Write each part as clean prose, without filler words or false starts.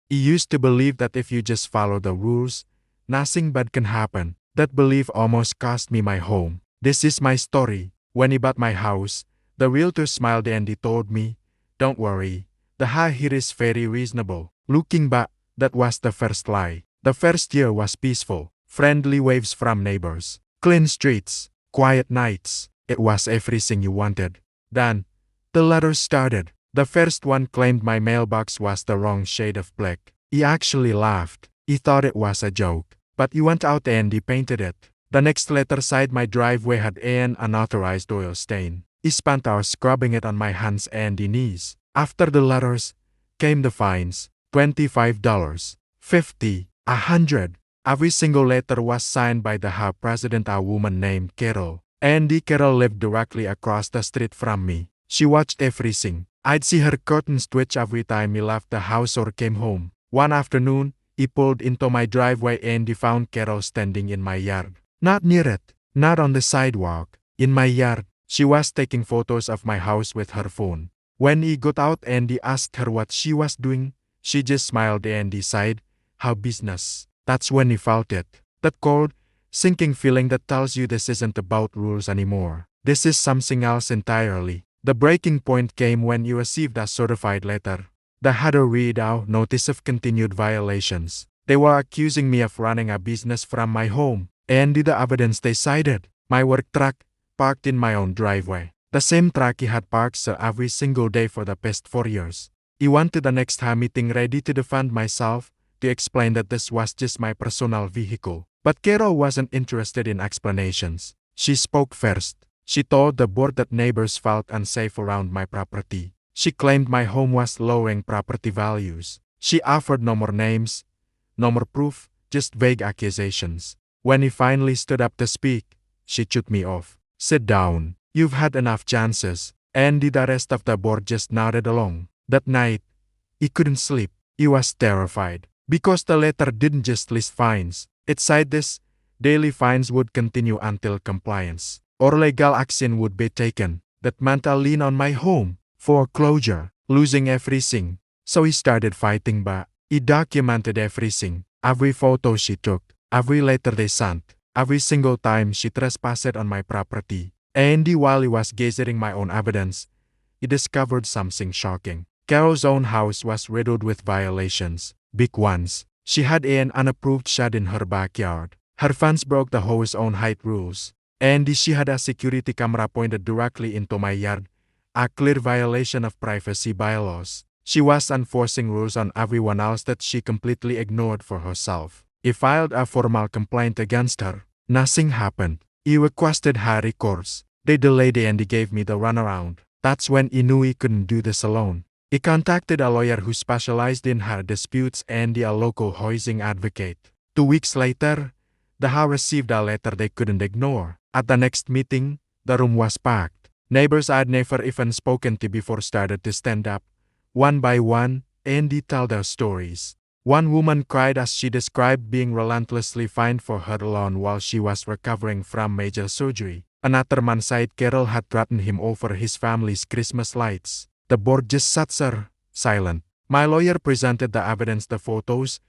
I used to believe that if you just follow the rules, nothing bad can happen. That belief almost cost me my home. This is my story. When he bought my house, the realtor smiled and he told me, "Don't worry, the high here is very reasonable." Looking back, that was the first lie. The first year was peaceful. Friendly waves from neighbors. Clean streets. Quiet nights. It was everything you wanted. Then, the letters started. The first one claimed my mailbox was the wrong shade of black. He actually laughed. He thought it was a joke. But he went out and he painted it. The next letter said my driveway had an unauthorized oil stain. He spent hours scrubbing it on my hands and knees. After the letters, came the fines. $25, $50, $100. Every single letter was signed by the HOA president, a woman named Carol. Andy Carol lived directly across the street from me. She watched everything. I'd see her curtains twitch every time he left the house or came home. One afternoon, he pulled into my driveway and he found Carol standing in my yard. Not near it, not on the sidewalk, in my yard. She was taking photos of my house with her phone. When he got out and he asked her what she was doing, she just smiled and he sighed, "How business." That's when he felt it. That cold, sinking feeling that tells you this isn't about rules anymore. This is something else entirely. The breaking point came when he received a certified letter. The header read out, "Notice of continued violations." They were accusing me of running a business from my home. And the evidence they cited, my work truck, parked in my own driveway. The same truck he had parked every single day for the past 4 years. He wanted the next HOA meeting ready to defend myself, to explain that this was just my personal vehicle. But Carol wasn't interested in explanations. She spoke first. She told the board that neighbors felt unsafe around my property. She claimed my home was lowering property values. She offered no more names, no more proof, just vague accusations. When he finally stood up to speak, she shook me off. "Sit down. You've had enough chances." And the rest of the board just nodded along. That night, he couldn't sleep. He was terrified. Because the letter didn't just list fines. It said this: daily fines would continue until compliance, or legal action would be taken. That meant a lien on my home, foreclosure, losing everything. So he started fighting back. He documented everything. Every photo she took, every letter they sent, every single time she trespassed on my property. And while he was gathering my own evidence, he discovered something shocking. Carol's own house was riddled with violations, big ones. She had an unapproved shed in her backyard. Her fence broke the HOA's own height rules. And she had a security camera pointed directly into my yard, a clear violation of privacy bylaws. She was enforcing rules on everyone else that she completely ignored for herself. He filed a formal complaint against her. Nothing happened. He requested her recourse. They delayed and he gave me the runaround. That's when he knew he couldn't do this alone. He contacted a lawyer who specialized in HOA disputes and a local housing advocate. 2 weeks later, the HOA received a letter they couldn't ignore. At the next meeting, the room was packed. Neighbors I'd never even spoken to before started to stand up, one by one, and tell their stories. One woman cried as she described being relentlessly fined for her lawn while she was recovering from major surgery. Another man said Carol had threatened him over his family's Christmas lights. The board just sat there, silent. My lawyer presented the evidence, the photos,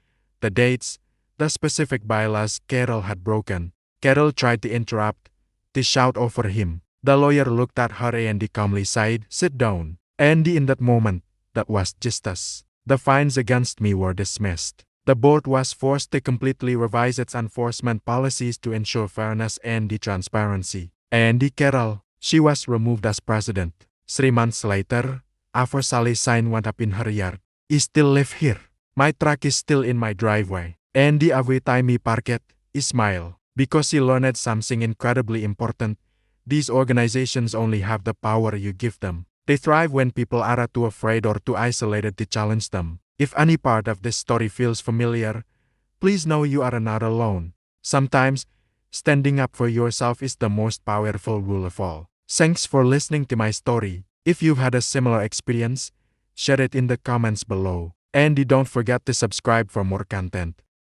the dates, the specific bylaws Carol had broken. Carol tried to interrupt, to shout over him. The lawyer looked at her and calmly said, "Sit down." And in that moment, that was justice. The fines against me were dismissed. The board was forced to completely revise its enforcement policies to ensure fairness and transparency. And Carol, she was removed as president. 3 months later, after Sally's sign went up in her yard, "He still live here. My truck is still in my driveway." And every time he parked it, he smiled. Because he learned something incredibly important. These organizations only have the power you give them. They thrive when people are too afraid or too isolated to challenge them. If any part of this story feels familiar, please know you are not alone. Sometimes, standing up for yourself is the most powerful rule of all. Thanks for listening to my story. If you've had a similar experience, share it in the comments below. And don't forget to subscribe for more content.